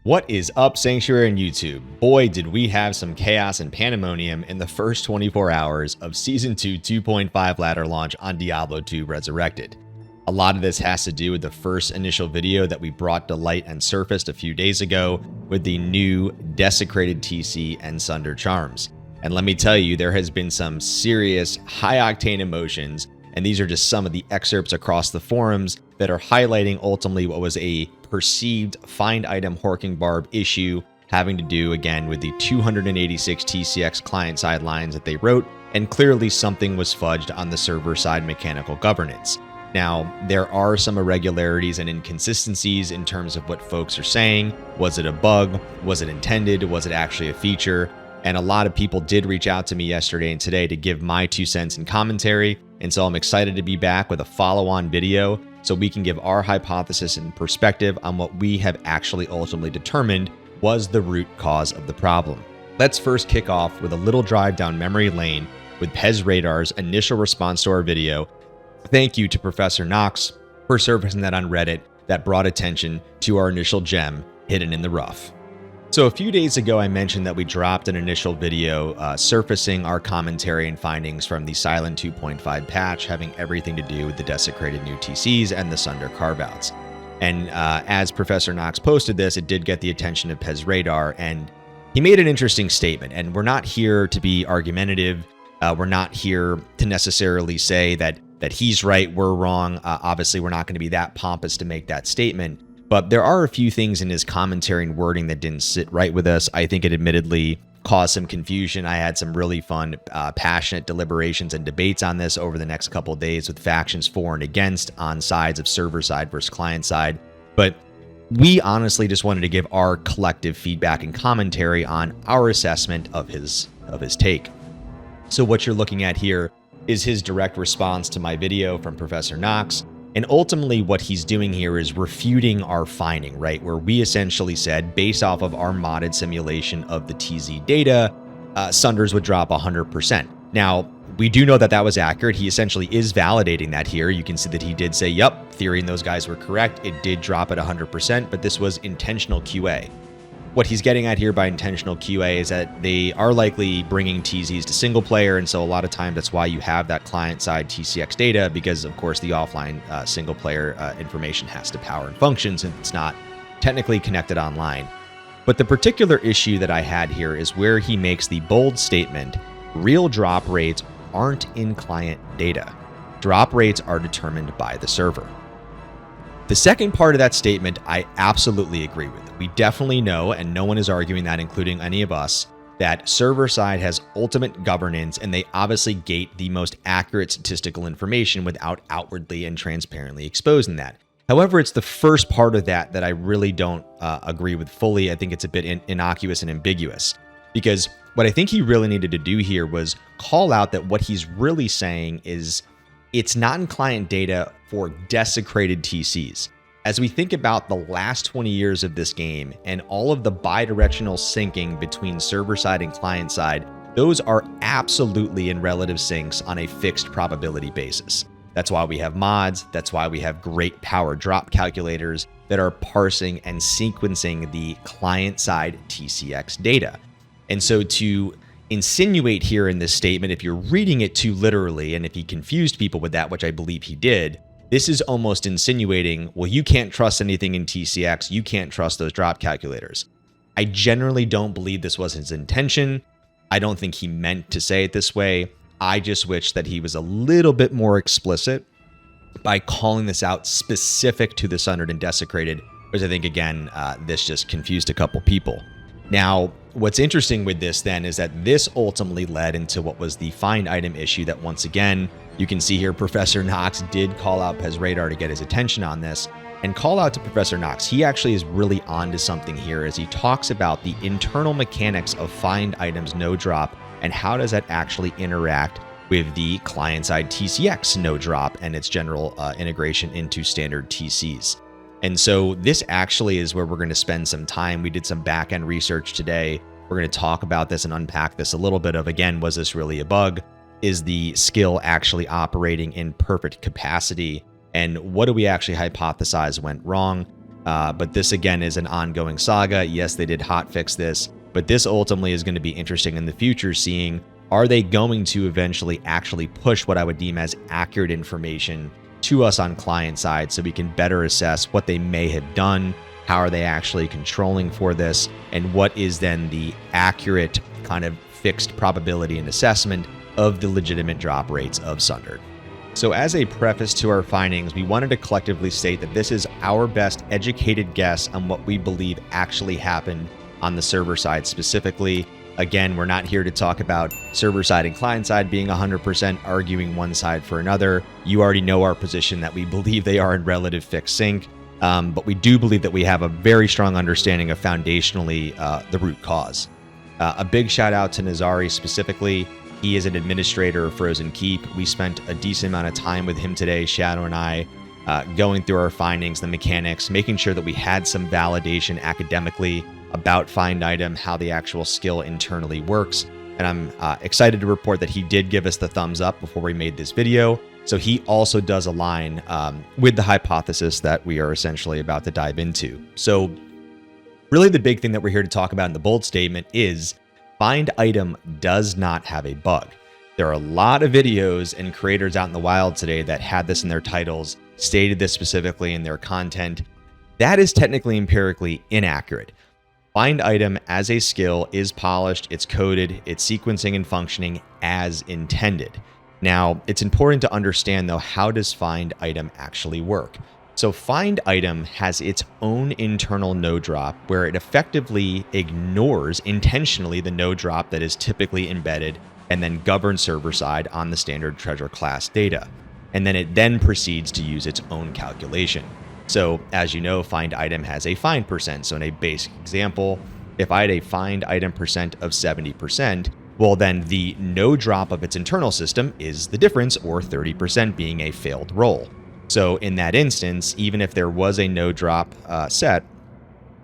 What is up, Sanctuary and YouTube? Boy, did we have some chaos and pandemonium in the first 24 hours of Season 2 2.5 ladder launch on Diablo 2 Resurrected. A lot of this has to do with the first initial video that we brought to light and surfaced a few days ago with the new Desecrated TC and Sunder Charms. And let me tell you, there has been some serious high-octane emotions, and these are just some of the excerpts across the forums that are highlighting ultimately what was a perceived find item Hork Barb issue having to do again with the 286 TCEX client-side lines that they wrote, and clearly something was fudged on the server-side mechanical governance. Now, there are some irregularities and inconsistencies in terms of what folks are saying. Was it a bug? Was it intended? Was it actually a feature? And a lot of people did reach out to me yesterday and today to give my 2 cents in commentary, and so I'm excited to be back with a follow-on video so we can give our hypothesis and perspective on what we have actually ultimately determined was the root cause of the problem. Let's first kick off with a little drive down memory lane with PezRadar's initial response to our video. Thank you to Professor Knox for surfacing that on Reddit that brought attention to our initial gem hidden in the rough. So a few days ago, I mentioned that we dropped an initial video surfacing our commentary and findings from the Silent 2.5 patch having everything to do with the desecrated new TCs and the Sunder carve-outs. And as Professor Knox posted this, it did get the attention of PezRadar, and he made an interesting statement. And we're not here to be argumentative. We're not here to necessarily say that he's right, we're wrong. Obviously, we're not going to be that pompous to make that statement. But there are a few things in his commentary and wording that didn't sit right with us. I think it admittedly caused some confusion. I had some really fun, passionate deliberations and debates on this over the next couple of days with factions for and against on sides of server side versus client side. But we honestly just wanted to give our collective feedback and commentary on our assessment of his take. So what you're looking at here is his direct response to my video from Professor Knox. And ultimately what he's doing here is refuting our finding, right? Where we essentially said, based off of our modded simulation of the TZ data, Sunders would drop 100%. Now, we do know that that was accurate. He essentially is validating that here. You can see that he did say, yep, Theory and those guys were correct. It did drop at 100%, but this was intentional QA. What he's getting at here by intentional QA is that they are likely bringing TZs to single player, and so a lot of times that's why you have that client-side TCEX data, because of course the offline single player information has to power and function since it's not technically connected online. But the particular issue that I had here is where he makes the bold statement, real drop rates aren't in client data. Drop rates are determined by the server. The second part of that statement, I absolutely agree with. We definitely know, and no one is arguing that, including any of us, that server side has ultimate governance, and they obviously gate the most accurate statistical information without outwardly and transparently exposing that. However, it's the first part of that I really don't agree with fully. I think it's a bit innocuous and ambiguous, because what I think he really needed to do here was call out that what he's really saying is it's not in client data for desecrated TCs. As we think about the last 20 years of this game and all of the bidirectional syncing between server side and client side, those are absolutely in relative syncs on a fixed probability basis. That's why we have mods. That's why we have great power drop calculators that are parsing and sequencing the client side TCEX data. And so to insinuate here in this statement, if you're reading it too literally, and if he confused people with that, which I believe he did, this is almost insinuating, well, you can't trust anything in TCEX, you can't trust those drop calculators. I generally don't believe this was his intention. I don't think he meant to say it this way. I just wish that he was a little bit more explicit by calling this out specific to the Sundered and Desecrated, because I think, again, this just confused a couple people. Now, what's interesting with this then is that this ultimately led into what was the find item issue that, once again, you can see here Professor Knox did call out PezRadar to get his attention on this, and call out to Professor Knox. He actually is really onto something here as he talks about the internal mechanics of find items NoDrop and how does that actually interact with the client-side TCEX NoDrop and its general integration into standard TCs. And so this actually is where we're going to spend some time. We did some back-end research today. We're going to talk about this and unpack this a little bit of, again, was this really a bug? Is the skill actually operating in perfect capacity? And what do we actually hypothesize went wrong? But this again is an ongoing saga. Yes, they did hotfix this, but this ultimately is going to be interesting in the future, seeing are they going to eventually actually push what I would deem as accurate information to us on client side so we can better assess what they may have done, how are they actually controlling for this, and what is then the accurate kind of fixed probability and assessment of the legitimate drop rates of Sundered. So as a preface to our findings, we wanted to collectively state that this is our best educated guess on what we believe actually happened on the server side specifically. Again, we're not here to talk about server side and client side being 100% arguing one side for another. You already know our position that we believe they are in relative fixed sync, but we do believe that we have a very strong understanding of foundationally the root cause. A big shout out to Nazari specifically. He is an administrator of Frozen Keep. We spent a decent amount of time with him today, Shadow and I, going through our findings, the mechanics, making sure that we had some validation academically about find item, how the actual skill internally works. And I'm excited to report that he did give us the thumbs up before we made this video. So he also does align with the hypothesis that we are essentially about to dive into. So really the big thing that we're here to talk about in the bold statement is find item does not have a bug. There are a lot of videos and creators out in the wild today that had this in their titles, stated this specifically in their content. That is technically empirically inaccurate. Find item as a skill is polished, it's coded, it's sequencing and functioning as intended. Now, it's important to understand though, how does find item actually work? So find item has its own internal NoDrop where it effectively ignores intentionally the NoDrop that is typically embedded and then governs server side on the standard treasure class data. And then it then proceeds to use its own calculation. So as you know, find item has a find percent. So in a basic example, if I had a find item percent of 70%, well then the NoDrop of its internal system is the difference, or 30% being a failed roll. So in that instance, even if there was a NoDrop set,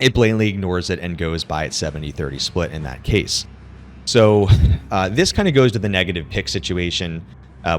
it blatantly ignores it and goes by its 70-30 split in that case. So this kind of goes to the negative pick situation.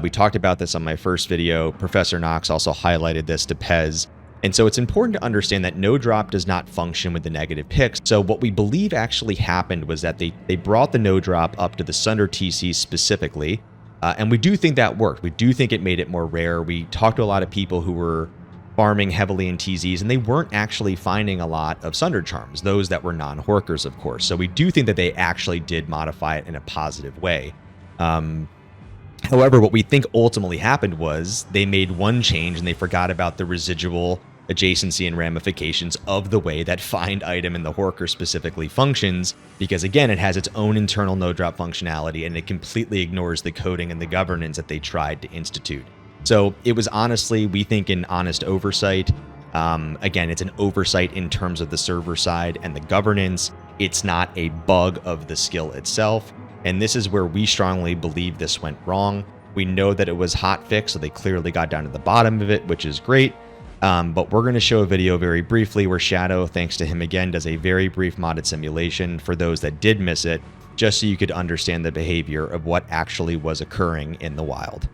We talked about this on my first video. Professor Knox also highlighted this to Pez. And so it's important to understand that NoDrop does not function with the negative picks. So what we believe actually happened was that they brought the NoDrop up to the Sunder TC specifically. And we do think that worked. We do think it made it more rare. We talked to a lot of people who were farming heavily in TZs, and they weren't actually finding a lot of Sunder Charms, those that were non-Horkers, of course. So we do think that they actually did modify it in a positive way. However, what we think ultimately happened was they made one change and they forgot about the residual adjacency and ramifications of the way that find item in the Horker specifically functions, because again, it has its own internal NoDrop functionality and it completely ignores the coding and the governance that they tried to institute. So it was honestly, we think, an honest oversight. Again, it's an oversight in terms of the server side and the governance. It's not a bug of the skill itself. And this is where we strongly believe this went wrong. We know that it was hotfixed, so they clearly got down to the bottom of it, which is great. But we're going to show a video very briefly where Shadow, thanks to him again, does a very brief modded simulation for those that did miss it, just so you could understand the behavior of what actually was occurring in the wild.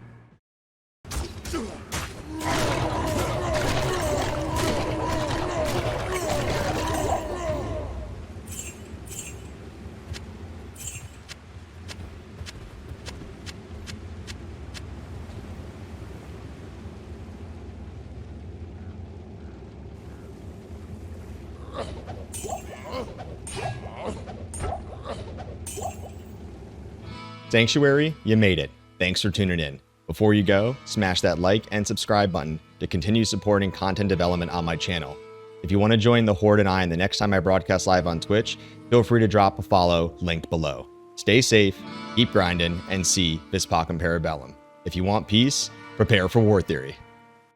Sanctuary, you made it. Thanks for tuning in. Before you go, smash that like and subscribe button to continue supporting content development on my channel. If you want to join the Horde and I the next time I broadcast live on Twitch, feel free to drop a follow, linked below. Stay safe, keep grinding, and see Vispacum Parabellum. If you want peace, prepare for war theory.